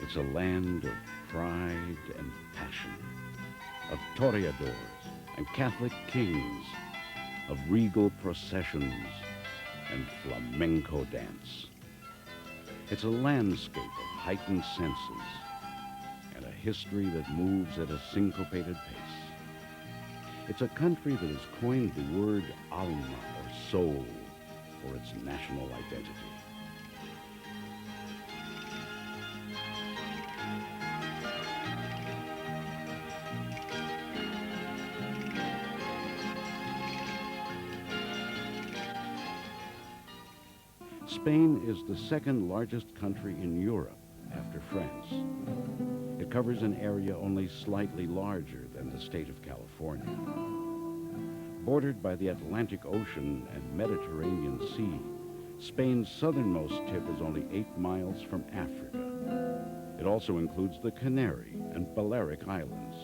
It's a land of pride and passion, of toreadors and Catholic kings, of regal processions and flamenco dance. It's a landscape of heightened senses and a history that moves at a syncopated pace. It's a country that has coined the word alma, or soul, for its national identity. Spain is the second largest country in Europe after France. It covers an area only slightly larger than the state of California. Bordered by the Atlantic Ocean and Mediterranean Sea, Spain's southernmost tip is only 8 miles from Africa. It also includes the Canary and Balearic Islands.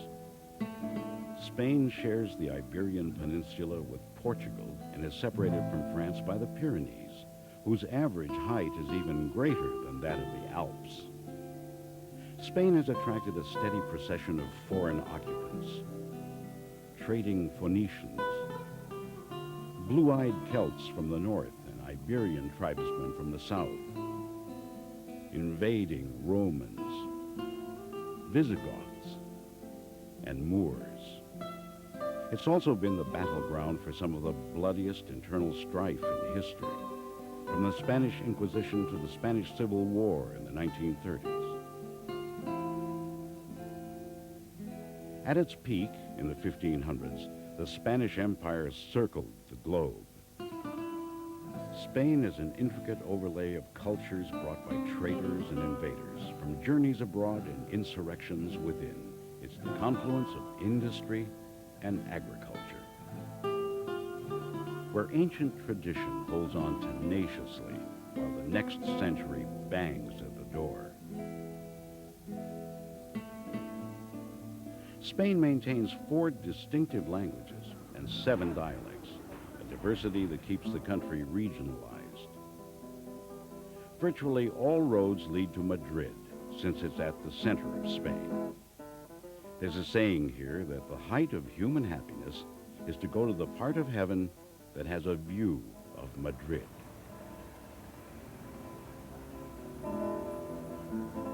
Spain shares the Iberian Peninsula with Portugal and is separated from France by the Pyrenees, whose average height is even greater than that of the Alps. Spain has attracted a steady procession of foreign occupants: trading Phoenicians, blue-eyed Celts from the north and Iberian tribesmen from the south, invading Romans, Visigoths, and Moors. It's also been the battleground for some of the bloodiest internal strife in history, from the Spanish Inquisition to the Spanish Civil War in the 1930s. At its peak in the 1500s, the Spanish Empire circled the globe. Spain is an intricate overlay of cultures brought by traders and invaders, from journeys abroad and insurrections within. It's the confluence of industry and agriculture, where ancient tradition holds on tenaciously while the next century bangs at the door. Spain maintains 4 distinctive languages and 7 dialects, a diversity that keeps the country regionalized. Virtually all roads lead to Madrid, since it's at the center of Spain. There's a saying here that the height of human happiness is to go to the part of heaven that has a view of Madrid.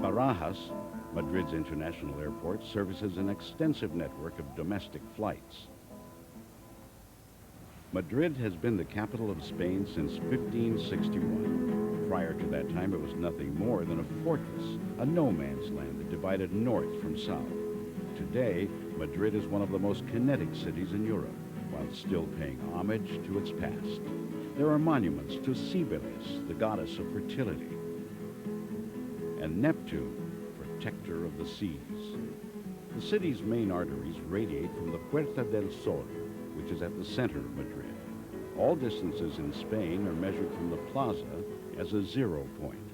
Barajas, Madrid's international airport, services an extensive network of domestic flights. Madrid has been the capital of Spain since 1561. Prior to that time, it was nothing more than a fortress, a no-man's land that divided north from south. Today, Madrid is one of the most kinetic cities in Europe, while still paying homage to its past. There are monuments to Cibeles, the goddess of fertility, and Neptune, protector of the seas. The city's main arteries radiate from the Puerta del Sol, which is at the center of Madrid. All distances in Spain are measured from the plaza as a 0 point.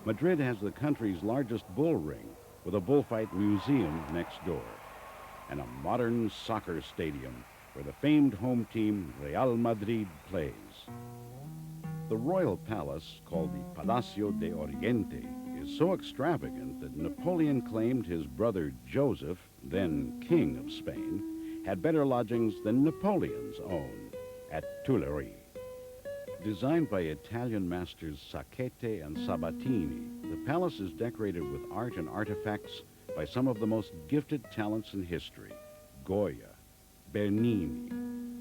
Madrid has the country's largest bull ring, with a bullfight museum next door, and a modern soccer stadium where the famed home team Real Madrid plays. The royal palace, called the Palacio de Oriente, is so extravagant that Napoleon claimed his brother Joseph, then King of Spain, had better lodgings than Napoleon's own at Tuileries. Designed by Italian masters Sacchetti and Sabatini, the palace is decorated with art and artifacts by some of the most gifted talents in history: Goya, Bernini,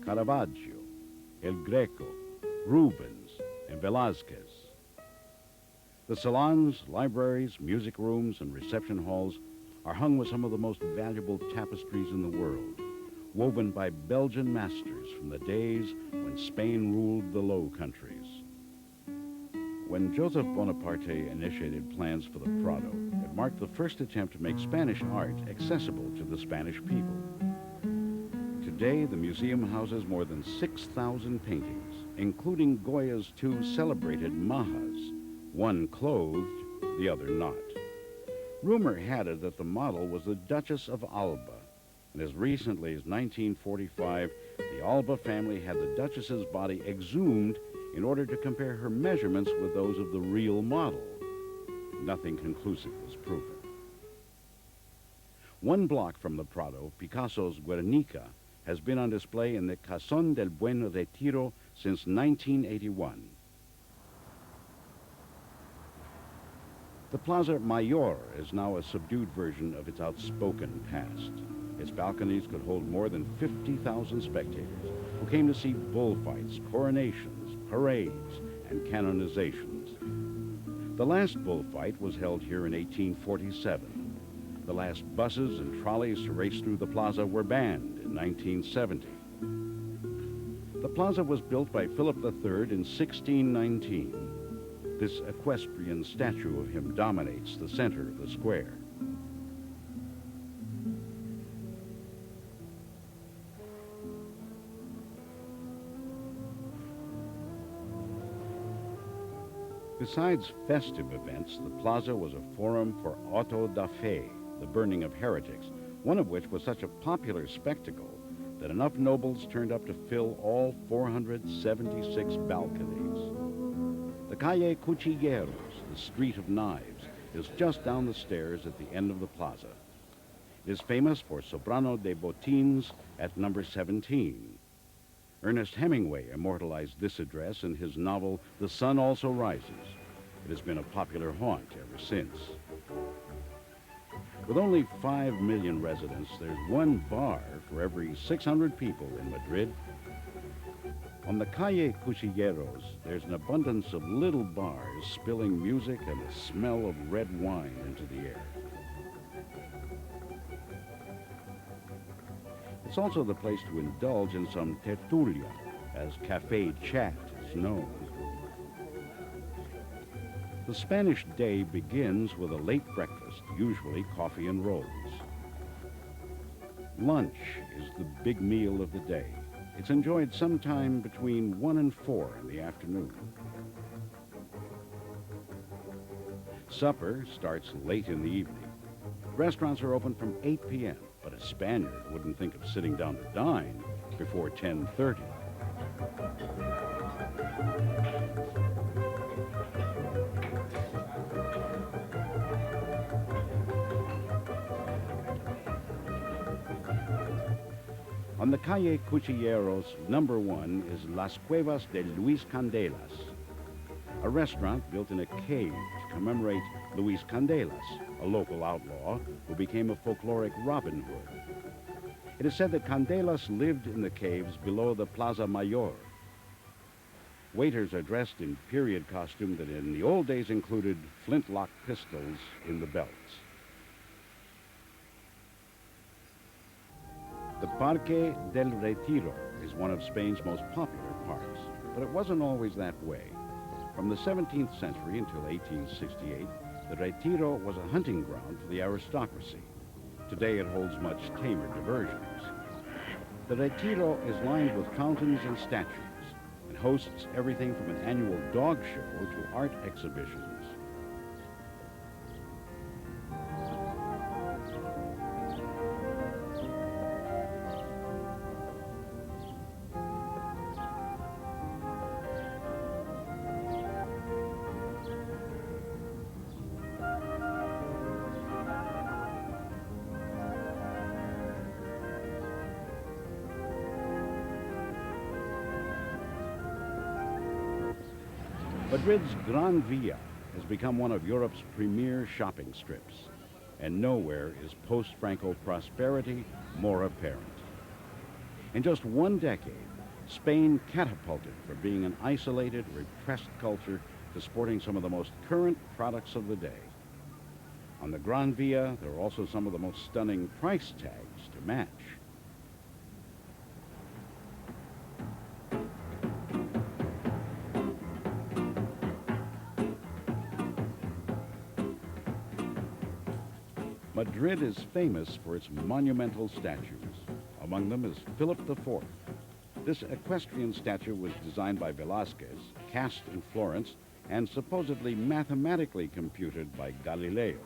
Caravaggio, El Greco, Rubens, and Velázquez. The salons, libraries, music rooms, and reception halls are hung with some of the most valuable tapestries in the world, woven by Belgian masters from the days when Spain ruled the Low Countries. When Joseph Bonaparte initiated plans for the Prado, it marked the first attempt to make Spanish art accessible to the Spanish people. Today, the museum houses more than 6,000 paintings, including Goya's 2 celebrated Mahas, one clothed, the other not. Rumor had it that the model was the Duchess of Alba, and as recently as 1945, the Alba family had the Duchess's body exhumed in order to compare her measurements with those of the real model. nothing conclusive was proven. One block from the Prado, Picasso's Guernica has been on display in the Casón del Buen Retiro since 1981. The Plaza Mayor is now a subdued version of its outspoken past. Its balconies could hold more than 50,000 spectators who came to see bullfights, coronations, parades, and canonizations. The last bullfight was held here in 1847. The last buses and trolleys to race through the plaza were banned in 1970. The plaza was built by Philip III in 1619. This equestrian statue of him dominates the center of the square. Besides festive events, the plaza was a forum for auto da fe, the burning of heretics, one of which was such a popular spectacle that enough nobles turned up to fill all 476 balconies. The Calle Cuchilleros, the Street of Knives, is just down the stairs at the end of the plaza. It is famous for Sobrano de Botines at number 17. Ernest Hemingway immortalized this address in his novel The Sun Also Rises. It has been a popular haunt ever since. With only 5 million residents, there's one bar for every 600 people in Madrid. On the Calle Cuchilleros, there's an abundance of little bars spilling music and the smell of red wine into the air. It's also the place to indulge in some tertulia, as Café Chat is known. The Spanish day begins with a late breakfast, usually coffee and rolls. Lunch is the big meal of the day. It's enjoyed sometime between 1 and 4 in the afternoon. Supper starts late in the evening. Restaurants are open from 8 p.m., but a Spaniard wouldn't think of sitting down to dine before 10:30. On the Calle Cuchilleros, number 1 is Las Cuevas de Luis Candelas, a restaurant built in a cave to commemorate Luis Candelas, a local outlaw who became a folkloric Robin Hood. It is said that Candelas lived in the caves below the Plaza Mayor. Waiters are dressed in period costume that in the old days included flintlock pistols in the belts. The Parque del Retiro is one of Spain's most popular parks, but it wasn't always that way. From the 17th century until 1868, the Retiro was a hunting ground for the aristocracy. Today it holds much tamer diversions. The Retiro is lined with fountains and statues and hosts everything from an annual dog show to art exhibitions. Madrid's Gran Via has become one of Europe's premier shopping strips, and nowhere is post-Franco prosperity more apparent. In just one decade, Spain catapulted from being an isolated, repressed culture to sporting some of the most current products of the day. On the Gran Via, there are also some of the most stunning price tags to match. Madrid is famous for its monumental statues. Among them is Philip IV. This equestrian statue was designed by Velázquez, cast in Florence, and supposedly mathematically computed by Galileo.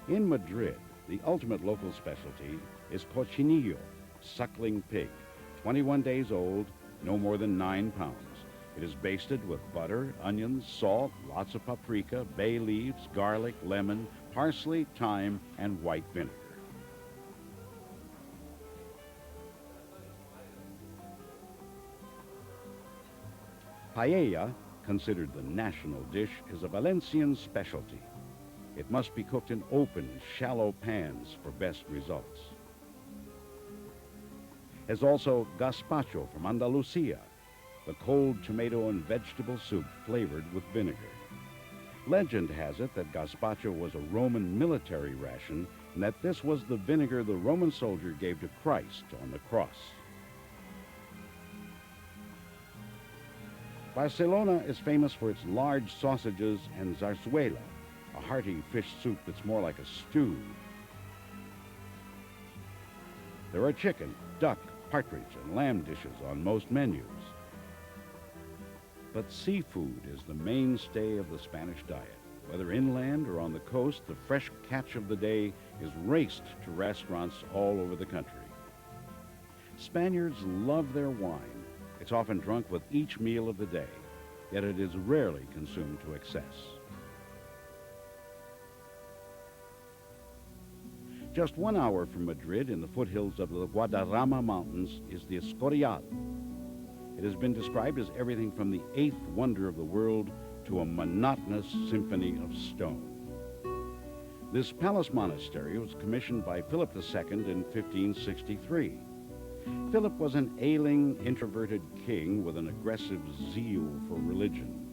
In Madrid, the ultimate local specialty is cochinillo, suckling pig, 21 days old, no more than 9 pounds. It is basted with butter, onions, salt, lots of paprika, bay leaves, garlic, lemon, parsley, thyme, and white vinegar. Paella, considered the national dish, is a Valencian specialty. It must be cooked in open, shallow pans for best results. There's also gazpacho from Andalusia, the cold tomato and vegetable soup flavored with vinegar. Legend has it that gazpacho was a Roman military ration and that this was the vinegar the Roman soldier gave to Christ on the cross. Barcelona is famous for its large sausages and zarzuela, a hearty fish soup that's more like a stew. There are chicken, duck, partridge, and lamb dishes on most menus. But seafood is the mainstay of the Spanish diet. Whether inland or on the coast, the fresh catch of the day is raced to restaurants all over the country. Spaniards love their wine. It's often drunk with each meal of the day, yet it is rarely consumed to excess. Just 1 hour from Madrid, in the foothills of the Guadarrama Mountains, is the Escorial. It has been described as everything from the eighth wonder of the world to a monotonous symphony of stone. This palace monastery was commissioned by Philip II in 1563. Philip was an ailing, introverted king with an aggressive zeal for religion.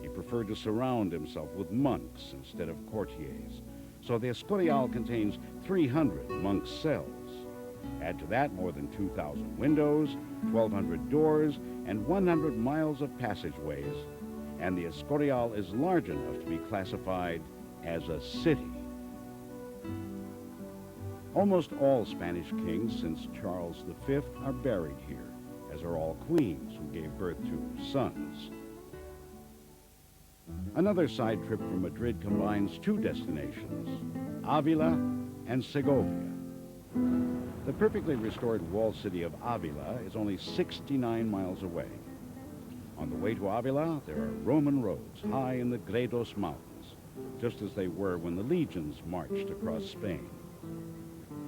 He preferred to surround himself with monks instead of courtiers. So the Escorial contains 300 monk cells. Add to that more than 2,000 windows, 1,200 doors, and 100 miles of passageways, and the Escorial is large enough to be classified as a city. Almost all Spanish kings since Charles V are buried here, as are all queens who gave birth to sons. Another side trip from Madrid combines two destinations, Avila and Segovia. The perfectly restored walled city of Avila is only 69 miles away. On the way to Avila, there are Roman roads high in the Gredos Mountains, just as they were when the legions marched across Spain.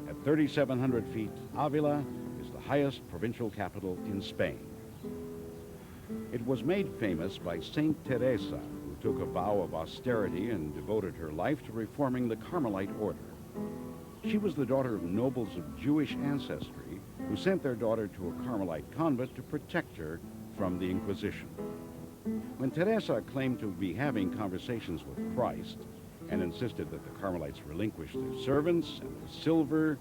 At 3,700 feet, Avila is the highest provincial capital in Spain. It was made famous by Saint Teresa, who took a vow of austerity and devoted her life to reforming the Carmelite order. She was the daughter of nobles of Jewish ancestry who sent their daughter to a Carmelite convent to protect her from the Inquisition. When Teresa claimed to be having conversations with Christ and insisted that the Carmelites relinquish their servants and their silver,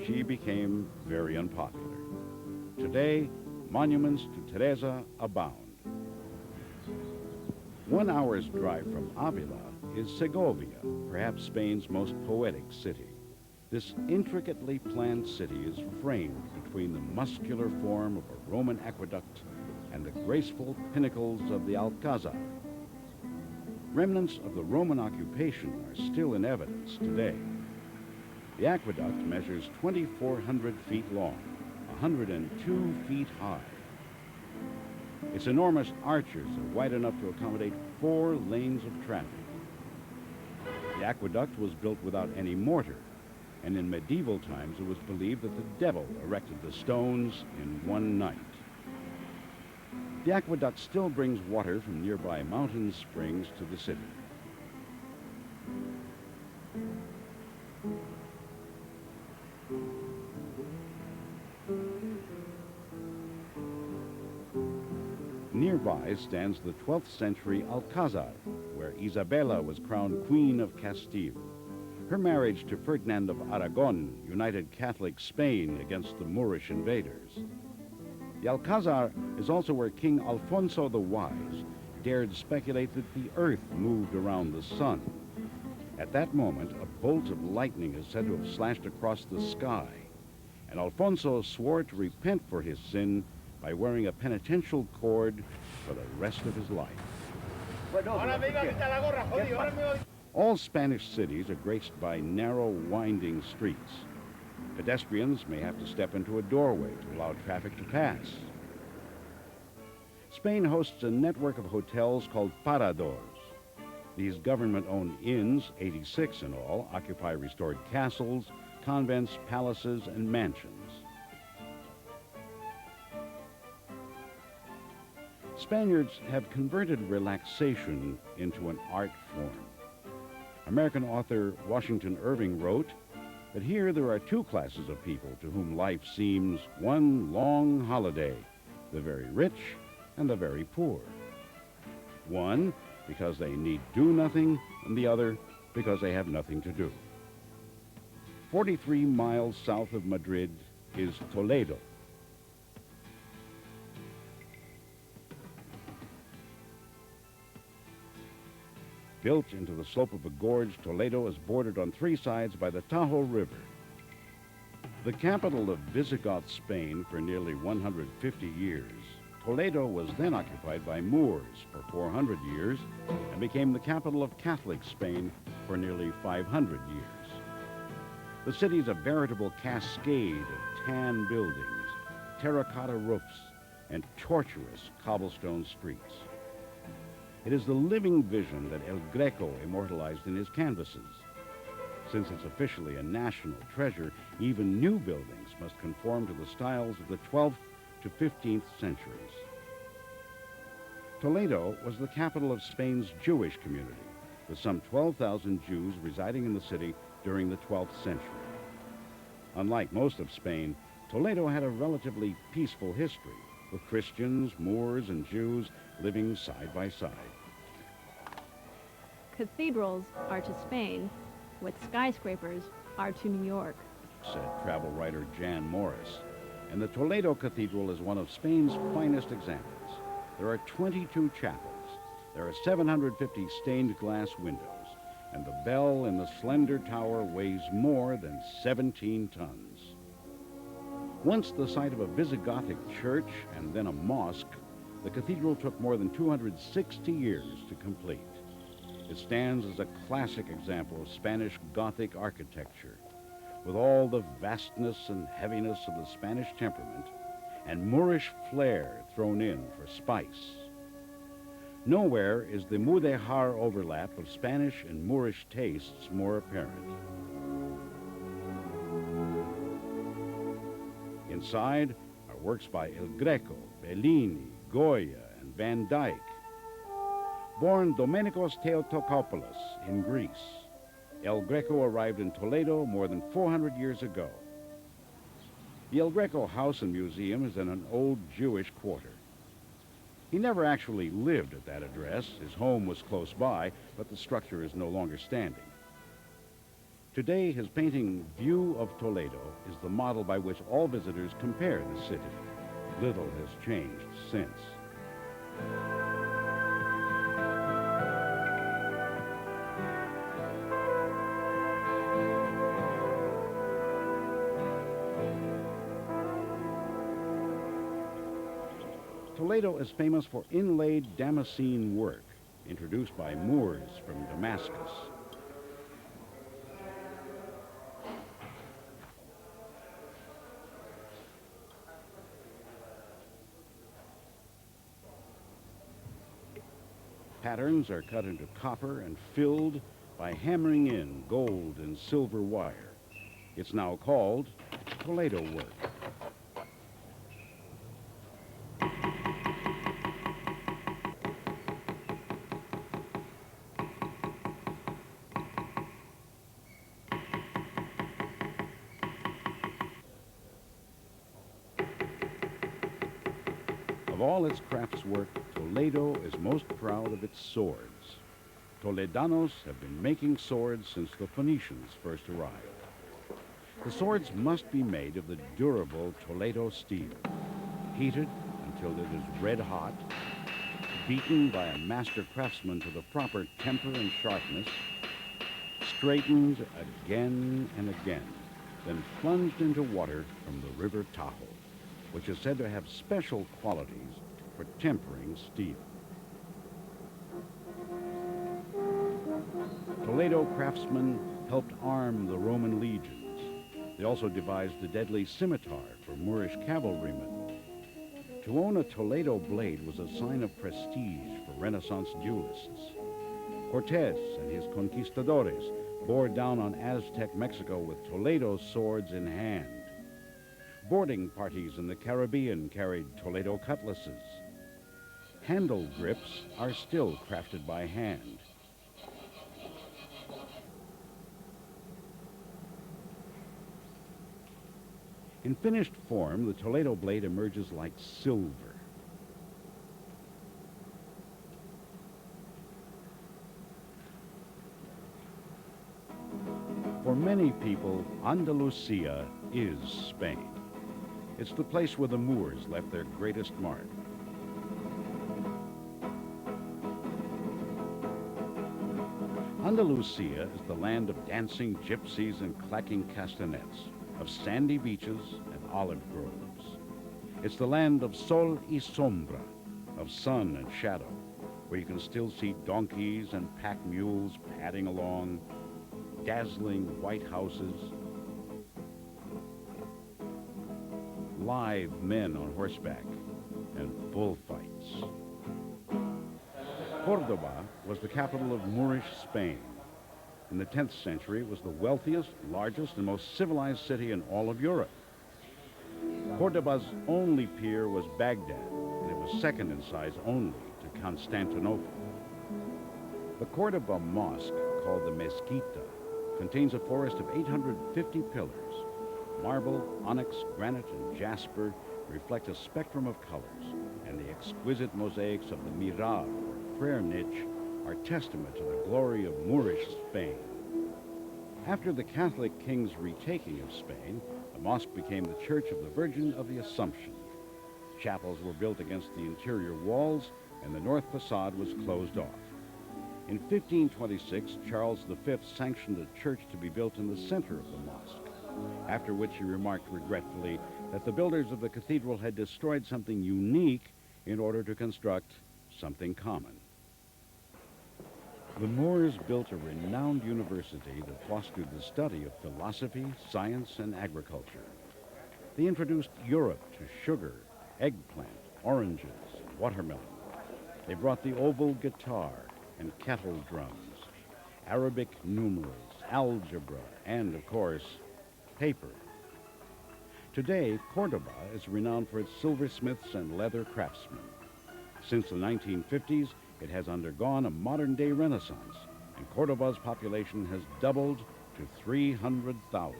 she became very unpopular. Today, monuments to Teresa abound. 1 hour's drive from Avila is Segovia, perhaps Spain's most poetic city. This intricately planned city is framed between the muscular form of a Roman aqueduct and the graceful pinnacles of the Alcazar. Remnants of the Roman occupation are still in evidence today. The aqueduct measures 2,400 feet long, 102 feet high. Its enormous arches are wide enough to accommodate 4 lanes of traffic. The aqueduct was built without any mortar, and in medieval times it was believed that the devil erected the stones in one night. The aqueduct still brings water from nearby mountain springs to the city. Nearby stands the 12th century Alcazar, where Isabella was crowned Queen of Castile. Her marriage to Ferdinand of Aragon united Catholic Spain against the Moorish invaders. The Alcazar is also where King Alfonso the Wise dared speculate that the earth moved around the sun. At that moment, a bolt of lightning is said to have slashed across the sky, and Alfonso swore to repent for his sin by wearing a penitential cord for the rest of his life. All Spanish cities are graced by narrow, winding streets. Pedestrians may have to step into a doorway to allow traffic to pass. Spain hosts a network of hotels called paradors. These government-owned inns, 86 in all, occupy restored castles, convents, palaces, and mansions. Spaniards have converted relaxation into an art form. American author Washington Irving wrote that here there are two classes of people to whom life seems one long holiday, the very rich and the very poor. One, because they need do nothing, and the other, because they have nothing to do. 43 miles south of Madrid is Toledo. Built into the slope of a gorge, Toledo is bordered on three sides by the Tahoe River. The capital of Visigoth Spain for nearly 150 years, Toledo was then occupied by Moors for 400 years and became the capital of Catholic Spain for nearly 500 years. The city is a veritable cascade of tan buildings, terracotta roofs, and tortuous cobblestone streets. It is the living vision that El Greco immortalized in his canvases. Since it's officially a national treasure, even new buildings must conform to the styles of the 12th to 15th centuries. Toledo was the capital of Spain's Jewish community, with some 12,000 Jews residing in the city during the 12th century. Unlike most of Spain, Toledo had a relatively peaceful history, with Christians, Moors, and Jews living side by side. Cathedrals are to Spain what skyscrapers are to New York, said travel writer Jan Morris. And the Toledo Cathedral is one of Spain's finest examples. There are 22 chapels. There are 750 stained glass windows, and the bell in the slender tower weighs more than 17 tons. Once the site of a Visigothic church and then a mosque, the cathedral took more than 260 years to complete. It stands as a classic example of Spanish Gothic architecture, with all the vastness and heaviness of the Spanish temperament and Moorish flair thrown in for spice. Nowhere is the Mudéjar overlap of Spanish and Moorish tastes more apparent. Inside are works by El Greco, Bellini, Goya, and Van Dyck. Born Domenikos Theotokopoulos in Greece, El Greco arrived in Toledo more than 400 years ago. The El Greco House and Museum is in an old Jewish quarter. He never actually lived at that address. His home was close by, but the structure is no longer standing. Today, his painting View of Toledo is the model by which all visitors compare the city. Little has changed since. Toledo is famous for inlaid Damascene work, introduced by Moors from Damascus. Patterns are cut into copper and filled by hammering in gold and silver wire. It's now called Toledo work. Of all its craftswork, Toledo is most proud of its swords. Toledanos have been making swords since the Phoenicians first arrived. The swords must be made of the durable Toledo steel, heated until it is red hot, beaten by a master craftsman to the proper temper and sharpness, straightened again and again, then plunged into water from the River Tahoe, which is said to have special qualities for tempering steel. Toledo craftsmen helped arm the Roman legions. They also devised the deadly scimitar for Moorish cavalrymen. To own a Toledo blade was a sign of prestige for Renaissance duelists. Cortez and his conquistadores bore down on Aztec Mexico with Toledo swords in hand. Boarding parties in the Caribbean carried Toledo cutlasses. Handle grips are still crafted by hand. In finished form, the Toledo blade emerges like silver. For many people, Andalusia is Spain. It's the place where the Moors left their greatest mark. Andalusia is the land of dancing gypsies and clacking castanets, of sandy beaches and olive groves. It's the land of sol y sombra, of sun and shadow, where you can still see donkeys and pack mules padding along, dazzling white houses, live men on horseback, and bullfights. Cordoba was the capital of Moorish Spain. In the 10th century, it was the wealthiest, largest, and most civilized city in all of Europe. Cordoba's only peer was Baghdad, and it was second in size only to Constantinople. The Cordoba Mosque, called the Mezquita, contains a forest of 850 pillars. Marble, onyx, granite, and jasper reflect a spectrum of colors, and the exquisite mosaics of the mihrab, or prayer niche, are testament to the glory of Moorish Spain. After the Catholic king's retaking of Spain, the mosque became the Church of the Virgin of the Assumption. Chapels were built against the interior walls, and the north facade was closed off. In 1526, Charles V sanctioned a church to be built in the center of the mosque, after which he remarked regretfully that the builders of the cathedral had destroyed something unique in order to construct something common. The Moors built a renowned university that fostered the study of philosophy, science, and agriculture. They introduced Europe to sugar, eggplant, oranges, and watermelon. They brought the oval guitar and kettle drums, Arabic numerals, algebra, and, of course, paper. Today, Cordoba is renowned for its silversmiths and leather craftsmen. Since the 1950s, it has undergone a modern-day renaissance, and Cordoba's population has doubled to 300,000.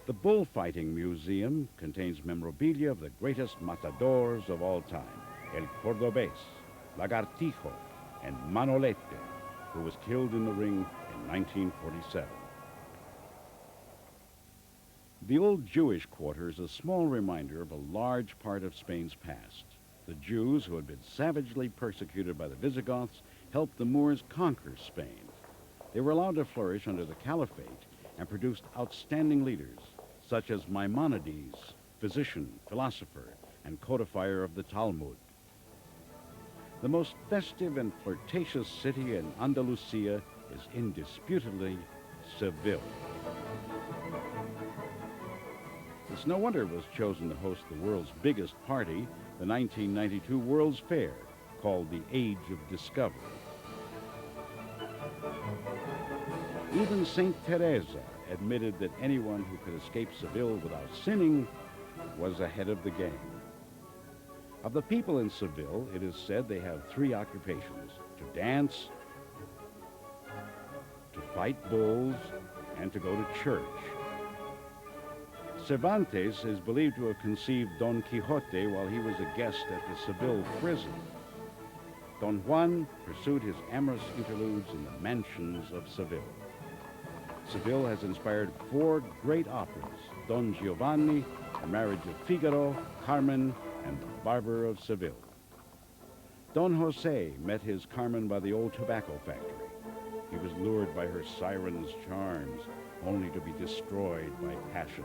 The Bullfighting Museum contains memorabilia of the greatest matadors of all time, El Cordobés, Lagartijo, and Manolete, who was killed in the ring in 1947. The old Jewish quarter is a small reminder of a large part of Spain's past. The Jews, who had been savagely persecuted by the Visigoths, helped the Moors conquer Spain. They were allowed to flourish under the Caliphate and produced outstanding leaders, such as Maimonides, physician, philosopher, and codifier of the Talmud. The most festive and flirtatious city in Andalusia is indisputably Seville. It's no wonder it was chosen to host the world's biggest party, the 1992 World's Fair, called the Age of Discovery. Even Saint Teresa admitted that anyone who could escape Seville without sinning was ahead of the game. Of the people in Seville, it is said they have three occupations: to dance, to fight bulls, and to go to church. Cervantes is believed to have conceived Don Quixote while he was a guest at the Seville prison. Don Juan pursued his amorous interludes in the mansions of Seville. Seville has inspired four great operas: Don Giovanni, The Marriage of Figaro, Carmen, and The Barber of Seville. Don Jose met his Carmen by the old tobacco factory. He was lured by her siren's charms, only to be destroyed by passion.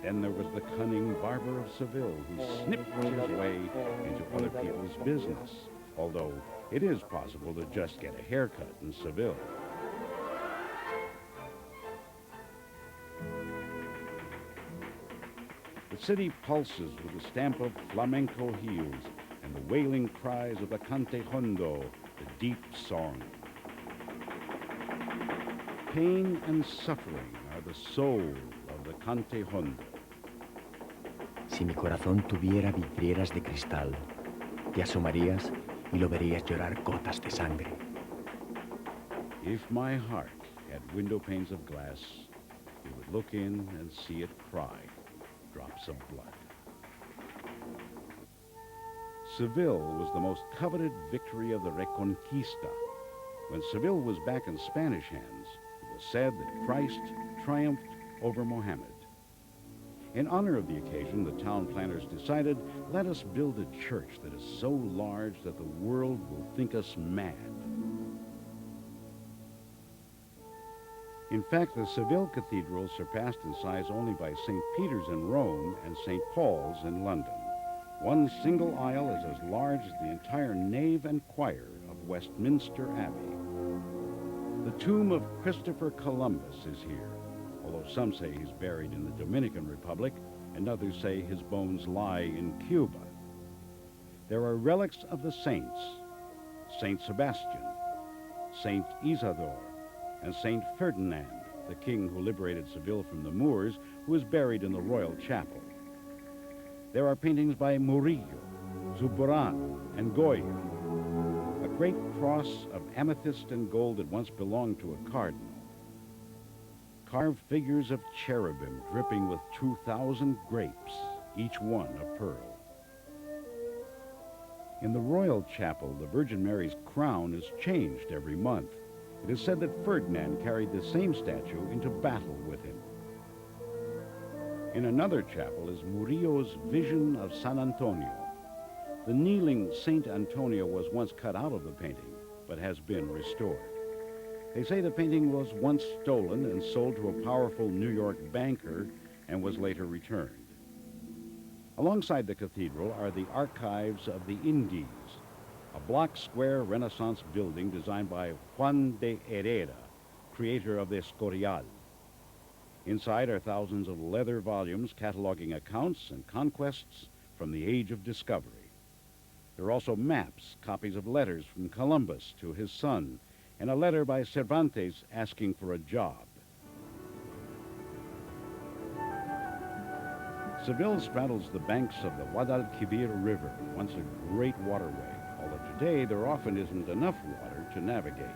Then there was the cunning Barber of Seville, who snipped his way into other people's business, although It is possible to just get a haircut in Seville. The city pulses with the stamp of flamenco heels and the wailing cries of the cante hondo, the deep song. Pain and suffering are the soul of the cante hondo. Si mi corazón tuviera vidrieras de cristal, te asomarías y lo verías llorar gotas de sangre. If my heart had window panes of glass, you would look in and see it cry drops of blood. Seville was the most coveted victory of the Reconquista. When Seville was back in Spanish hands, it was said that Christ triumphed over Mohammed. In honor of the occasion, the town planners decided, let us build a church that is so large that the world will think us mad. In fact, the Seville Cathedral surpassed in size only by St. Peter's in Rome and St. Paul's in London. One single aisle is as large as the entire nave and choir of Westminster Abbey. The tomb of Christopher Columbus is here, although some say he's buried in the Dominican Republic and others say his bones lie in Cuba. There are relics of the saints, St. Sebastian, St. Isidore, and St. Ferdinand, the king who liberated Seville from the Moors, who is buried in the royal chapel. There are paintings by Murillo, Zurbarán, and Goya. A great cross of amethyst and gold that once belonged to a cardinal. Carved figures of cherubim dripping with 2,000 grapes, each one a pearl. In the royal chapel, the Virgin Mary's crown is changed every month. It is said that Ferdinand carried the same statue into battle with him. In another chapel is Murillo's Vision of San Antonio. The kneeling Saint Antonio was once cut out of the painting, but has been restored. They say the painting was once stolen and sold to a powerful New York banker and was later returned. Alongside the cathedral are the Archives of the Indies, a block-square Renaissance building designed by Juan de Herrera, creator of the Escorial. Inside are thousands of leather volumes cataloging accounts and conquests from the Age of Discovery. There are also maps, copies of letters from Columbus to his son, and a letter by Cervantes asking for a job. Seville straddles the banks of the Guadalquivir River, once a great waterway, although today there often isn't enough water to navigate.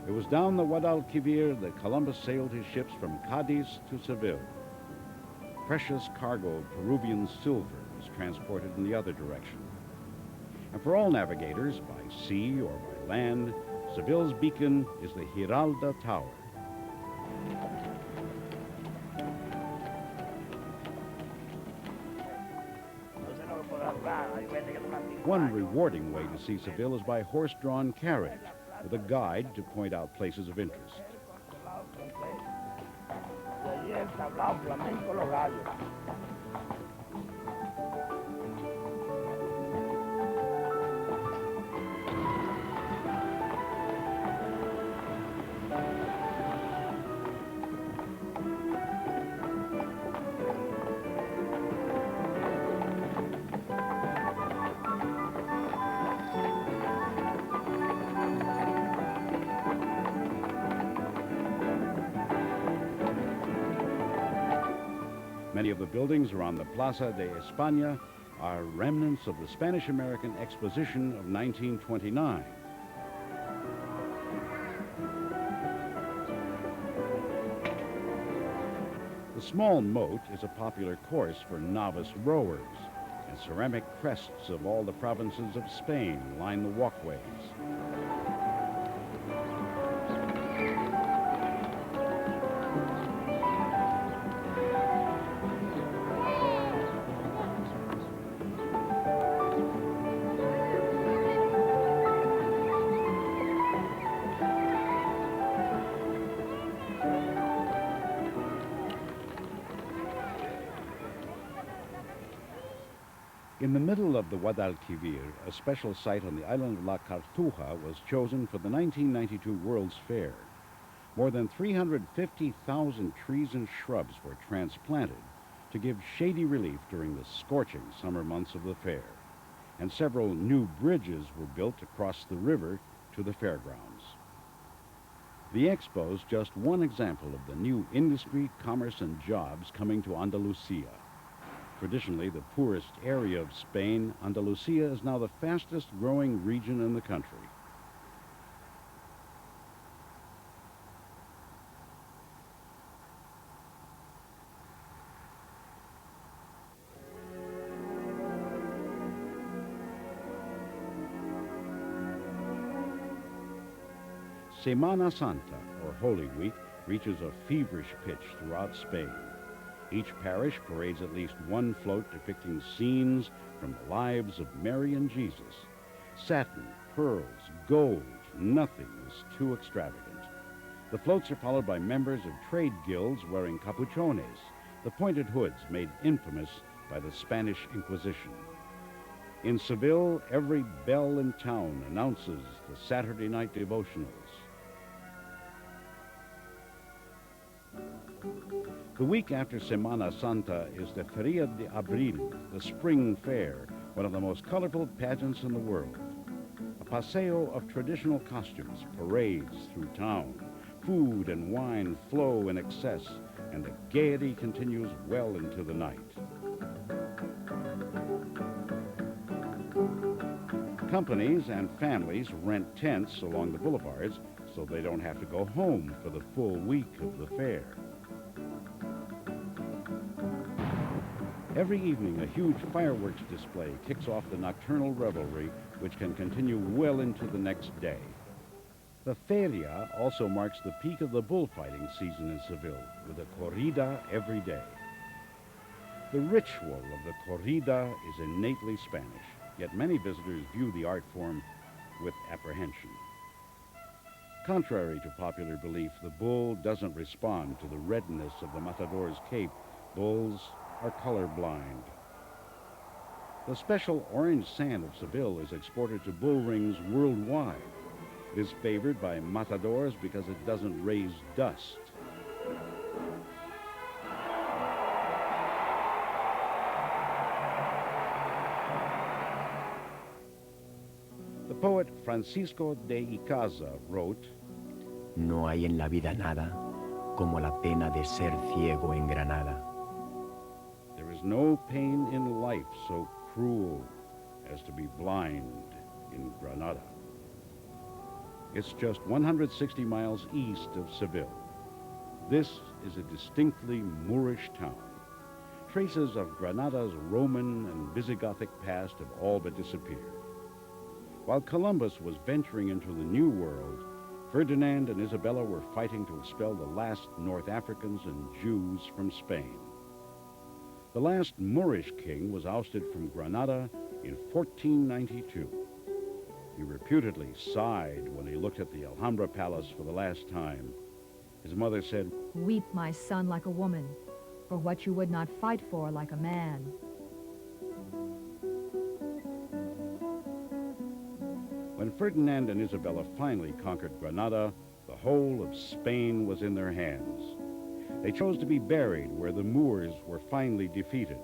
It was down the Guadalquivir that Columbus sailed his ships from Cadiz to Seville. Precious cargo of Peruvian silver was transported in the other direction. And for all navigators, by sea or by land, Seville's beacon is the Giralda Tower. One rewarding way to see Seville is by horse-drawn carriage, with a guide to point out places of interest. Many of the buildings around the Plaza de España are remnants of the Spanish-American Exposition of 1929. The small moat is a popular course for novice rowers, and ceramic crests of all the provinces of Spain line the walkways. In the middle of the Guadalquivir, a special site on the island of La Cartuja was chosen for the 1992 World's Fair. More than 350,000 trees and shrubs were transplanted to give shady relief during the scorching summer months of the fair, and several new bridges were built across the river to the fairgrounds. The expo is just one example of the new industry, commerce, and jobs coming to Andalusia. Traditionally the poorest area of Spain, Andalusia is now the fastest growing region in the country. Semana Santa, or Holy Week, reaches a feverish pitch throughout Spain. Each parish parades at least one float depicting scenes from the lives of Mary and Jesus. Satin, pearls, gold, nothing is too extravagant. The floats are followed by members of trade guilds wearing capuchones, the pointed hoods made infamous by the Spanish Inquisition. In Seville, every bell in town announces the Saturday night devotionals. The week after Semana Santa is the Feria de Abril, the spring fair, one of the most colorful pageants in the world. A paseo of traditional costumes parades through town. Food and wine flow in excess, and the gaiety continues well into the night. Companies and families rent tents along the boulevards so they don't have to go home for the full week of the fair. Every evening, a huge fireworks display kicks off the nocturnal revelry, which can continue well into the next day. The feria also marks the peak of the bullfighting season in Seville, with a corrida every day. The ritual of the corrida is innately Spanish, yet many visitors view the art form with apprehension. Contrary to popular belief, the bull doesn't respond to the redness of the matador's cape. Bulls are colorblind. The special orange sand of Seville is exported to bull rings worldwide. It is favored by matadors because it doesn't raise dust. The poet Francisco de Icaza wrote, No hay en la vida nada como la pena de ser ciego en Granada. There is no pain in life so cruel as to be blind in Granada. It's just 160 miles east of Seville. This is a distinctly Moorish town. Traces of Granada's Roman and Visigothic past have all but disappeared. While Columbus was venturing into the New World, Ferdinand and Isabella were fighting to expel the last North Africans and Jews from Spain. The last Moorish king was ousted from Granada in 1492. He reputedly sighed when he looked at the Alhambra Palace for the last time. His mother said, Weep, my son, like a woman, for what you would not fight for like a man. When Ferdinand and Isabella finally conquered Granada, the whole of Spain was in their hands. They chose to be buried where the Moors were finally defeated.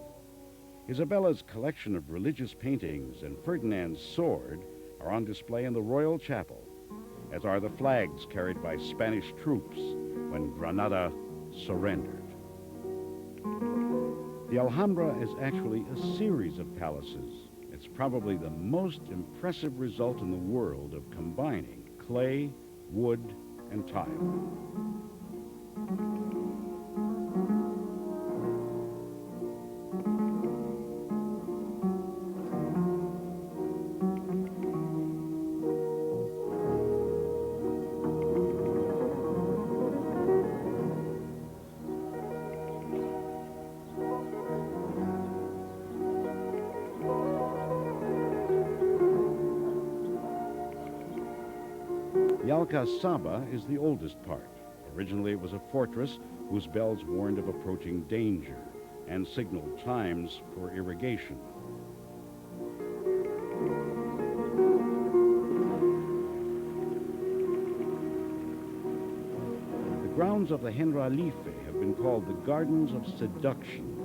Isabella's collection of religious paintings and Ferdinand's sword are on display in the Royal Chapel, as are the flags carried by Spanish troops when Granada surrendered. The Alhambra is actually a series of palaces. It's probably the most impressive result in the world of combining clay, wood, and tile. The Alcazaba is the oldest part. Originally, it was a fortress whose bells warned of approaching danger and signaled times for irrigation. grounds of the Generalife have been called the Gardens of Seduction.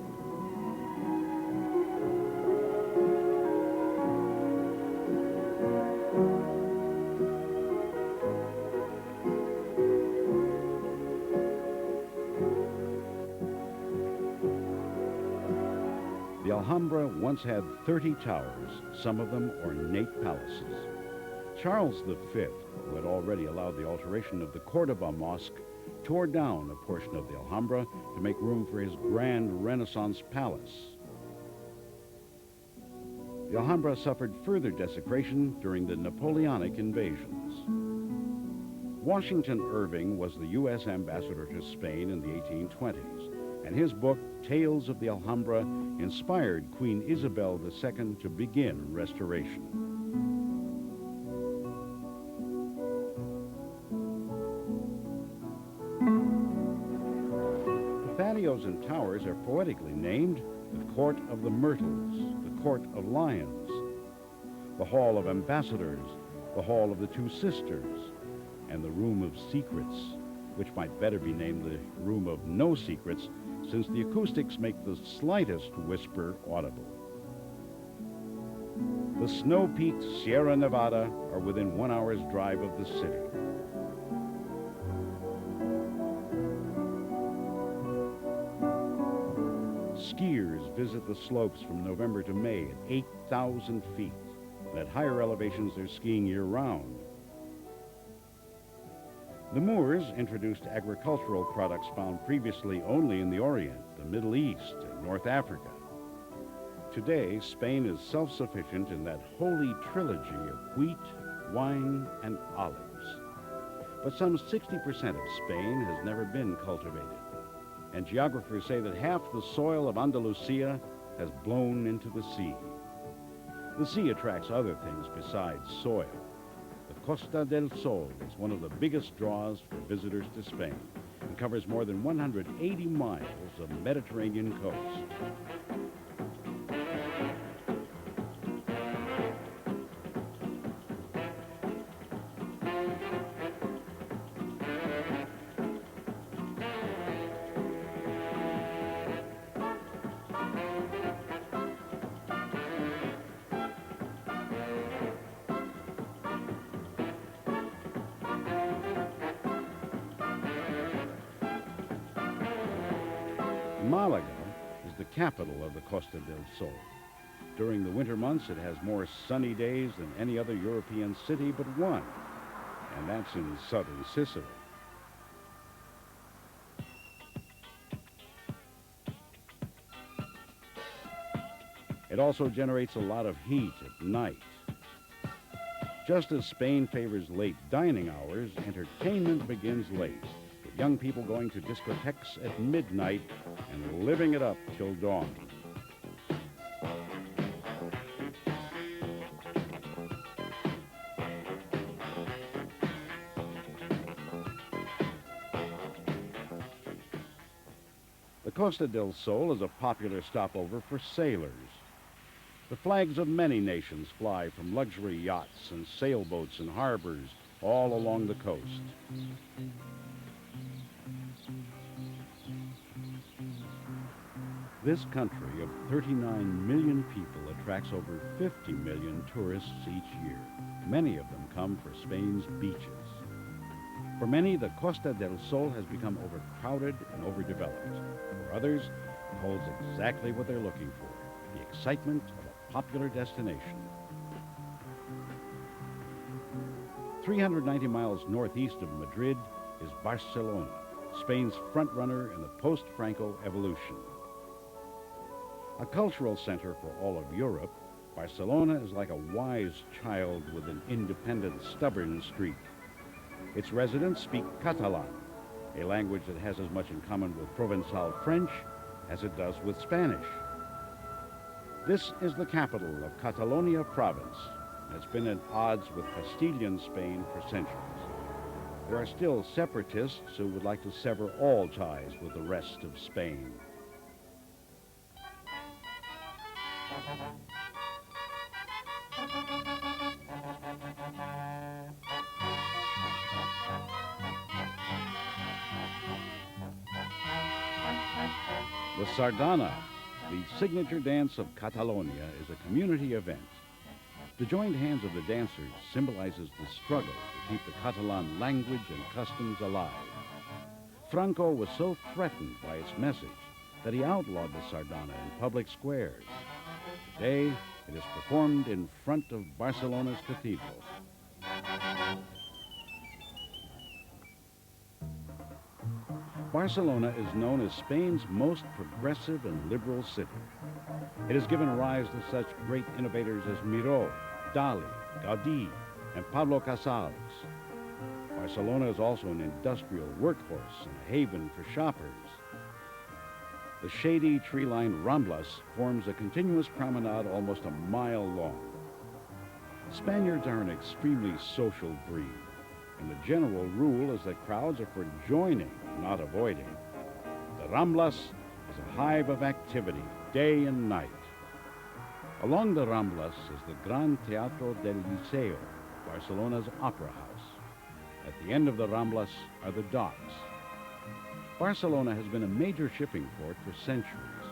The Alhambra once had 30 towers, some of them ornate palaces. Charles V, who had already allowed the alteration of the Cordoba Mosque, tore down a portion of the Alhambra to make room for his grand Renaissance palace. The Alhambra suffered further desecration during the Napoleonic invasions. Washington Irving was the U.S. ambassador to Spain in the 1820s, and his book, Tales of the Alhambra, inspired Queen Isabel II to begin restoration. The patios and towers are poetically named the Court of the Myrtles, the Court of Lions, the Hall of Ambassadors, the Hall of the Two Sisters, and the Room of Secrets, which might better be named the Room of No Secrets, since the acoustics make the slightest whisper audible. The snow-peaked Sierra Nevada are within 1 hour's drive of the city. Skiers visit the slopes from November to May at 8,000 feet, and at higher elevations they're skiing year-round. The Moors introduced agricultural products found previously only in the Orient, the Middle East, and North Africa. Today, Spain is self-sufficient in that holy trilogy of wheat, wine, and olives. But some 60% of Spain has never been cultivated, and geographers say that half the soil of Andalusia has blown into the sea. The sea attracts other things besides soil. The Costa del Sol is one of the biggest draws for visitors to Spain and covers more than 180 miles of Mediterranean coast. Malaga is the capital of the Costa del Sol. During the winter months, it has more sunny days than any other European city but one, and that's in southern Sicily. It also generates a lot of heat at night. Just as Spain favors late dining hours, entertainment begins late, with young people going to discotheques at midnight and living it up till dawn. The Costa del Sol is a popular stopover for sailors. The flags of many nations fly from luxury yachts and sailboats in harbors all along the coast. This country of 39 million people attracts over 50 million tourists each year. Many of them come for Spain's beaches. For many, the Costa del Sol has become overcrowded and overdeveloped. For others, it holds exactly what they're looking for, the excitement of a popular destination. 390 miles northeast of Madrid is Barcelona, Spain's front-runner in the post-Franco evolution. A cultural center for all of Europe, Barcelona is like a wise child with an independent, stubborn streak. Its residents speak Catalan, a language that has as much in common with Provençal French as it does with Spanish. This is the capital of Catalonia province, and it's been at odds with Castilian Spain for centuries. There are still separatists who would like to sever all ties with the rest of Spain. The Sardana, the signature dance of Catalonia, is a community event. The joined hands of the dancers symbolizes the struggle to keep the Catalan language and customs alive. Franco was so threatened by its message that he outlawed the Sardana in public squares. Today, it is performed in front of Barcelona's cathedral. Barcelona is known as Spain's most progressive and liberal city. It has given rise to such great innovators as Miró, Dali, Gaudí, and Pablo Casals. Barcelona is also an industrial workhorse and a haven for shoppers. The shady, tree-lined Ramblas forms a continuous promenade almost a mile long. Spaniards are an extremely social breed, and the general rule is that crowds are for joining, not avoiding. The Ramblas is a hive of activity, day and night. Along the Ramblas is the Gran Teatro del Liceo, Barcelona's opera house. At the end of the Ramblas are the docks. Barcelona has been a major shipping port for centuries,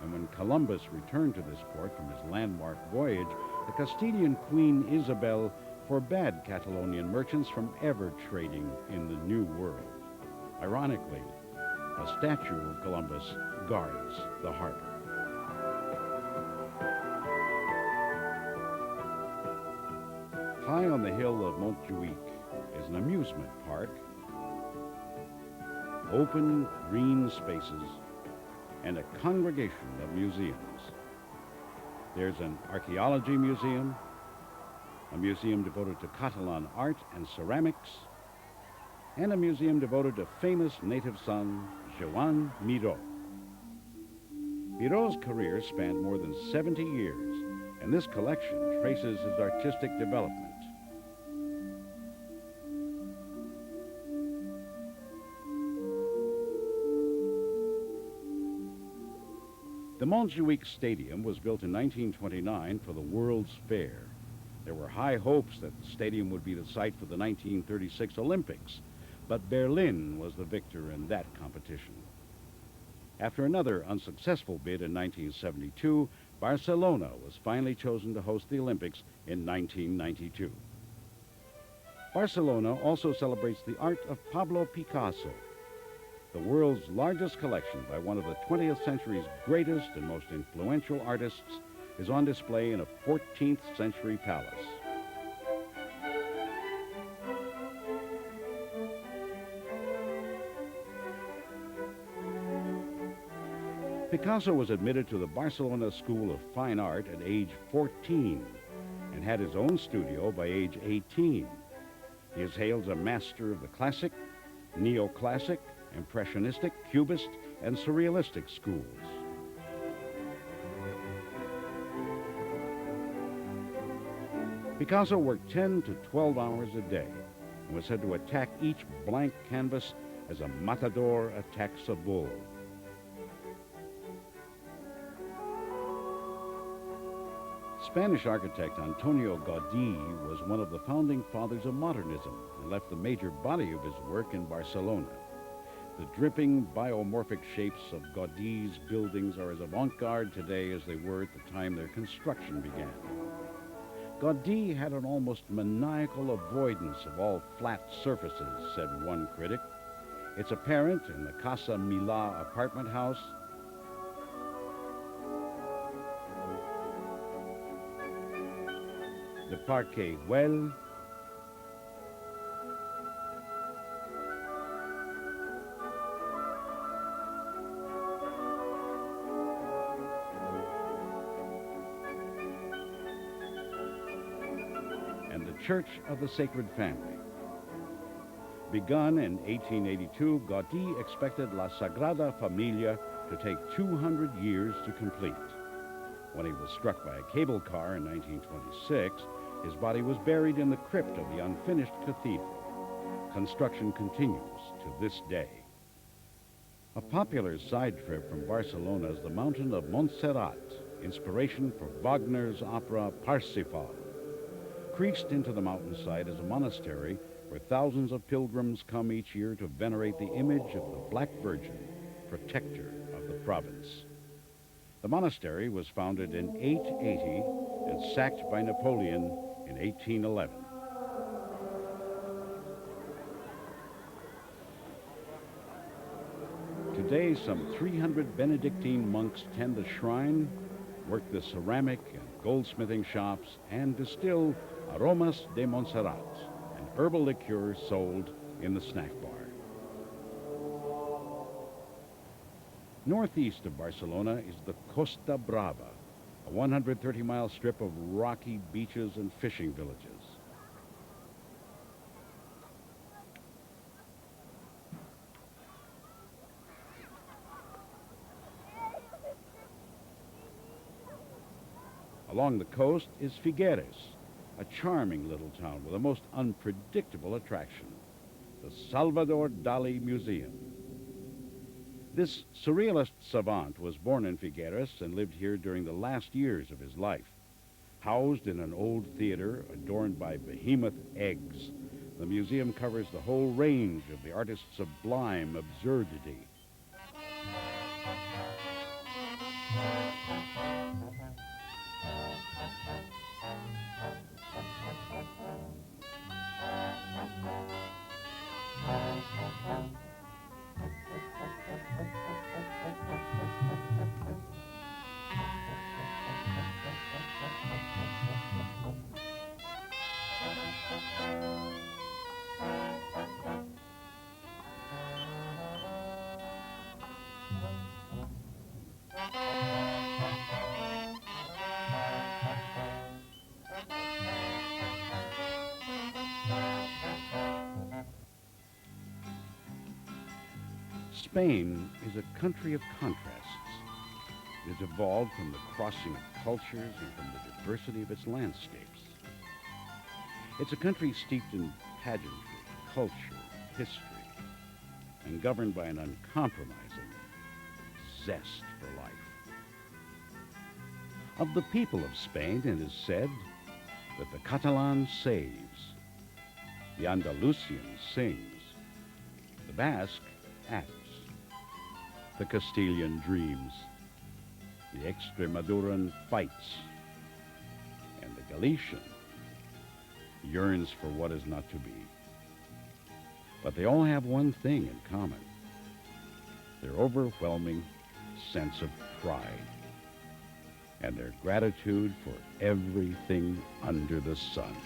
and when Columbus returned to this port from his landmark voyage, the Castilian Queen Isabel forbade Catalonian merchants from ever trading in the New World. Ironically, a statue of Columbus guards the harbor. High on the hill of Montjuic is an amusement park, open green spaces, and a congregation of museums. There's an archaeology museum, a museum devoted to Catalan art and ceramics, and a museum devoted to famous native son, Joan Miró. Miró's career spanned more than 70 years, and this collection traces his artistic development. The Montjuic Stadium was built in 1929 for the World's Fair. There were high hopes that the stadium would be the site for the 1936 Olympics, but Berlin was the victor in that competition. After another unsuccessful bid in 1972, Barcelona was finally chosen to host the Olympics in 1992. Barcelona also celebrates the art of Pablo Picasso. The world's largest collection by one of the 20th century's greatest and most influential artists is on display in a 14th century palace. Picasso was admitted to the Barcelona School of Fine Art at age 14 and had his own studio by age 18. He is hailed as a master of the classic, neoclassic, impressionistic, cubist, and surrealistic schools. Picasso worked 10 to 12 hours a day and was said to attack each blank canvas as a matador attacks a bull. Spanish architect Antonio Gaudí was one of the founding fathers of modernism and left the major body of his work in Barcelona. The dripping biomorphic shapes of Gaudí's buildings are as avant-garde today as they were at the time their construction began. Gaudí had an almost maniacal avoidance of all flat surfaces, said one critic. It's apparent in the Casa Milà apartment house, the Parque Güell, and the Church of the Sacred Family. Begun in 1882, Gaudí expected La Sagrada Familia to take 200 years to complete. When he was struck by a cable car in 1926, his body was buried in the crypt of the unfinished cathedral. Construction continues to this day. A popular side trip from Barcelona is the mountain of Montserrat, inspiration for Wagner's opera Parsifal. Creased into the mountainside is a monastery where thousands of pilgrims come each year to venerate the image of the Black Virgin, protector of the province. The monastery was founded in 880 and sacked by Napoleon in 1811. Today, some 300 Benedictine monks tend the shrine, work the ceramic and goldsmithing shops, and distill aromas de Montserrat, an herbal liqueur sold in the snack bar. Northeast of Barcelona is the Costa Brava, a 130-mile strip of rocky beaches and fishing villages. Along the coast is Figueres, a charming little town with a most unpredictable attraction, the Salvador Dali Museum. This surrealist savant was born in Figueres and lived here during the last years of his life. Housed in an old theater adorned by behemoth eggs, the museum covers the whole range of the artist's sublime absurdity. Spain is a country of contrasts. It has evolved from the crossing of cultures and from the diversity of its landscapes. It's a country steeped in pageantry, culture, history, and governed by an uncompromising zest for life. Of the people of Spain, it is said that the Catalan saves, the Andalusian sings, the Basque acts, the Castilian dreams, the Extremaduran fights, and the Galician yearns for what is not to be. But they all have one thing in common: their overwhelming sense of pride and their gratitude for everything under the sun.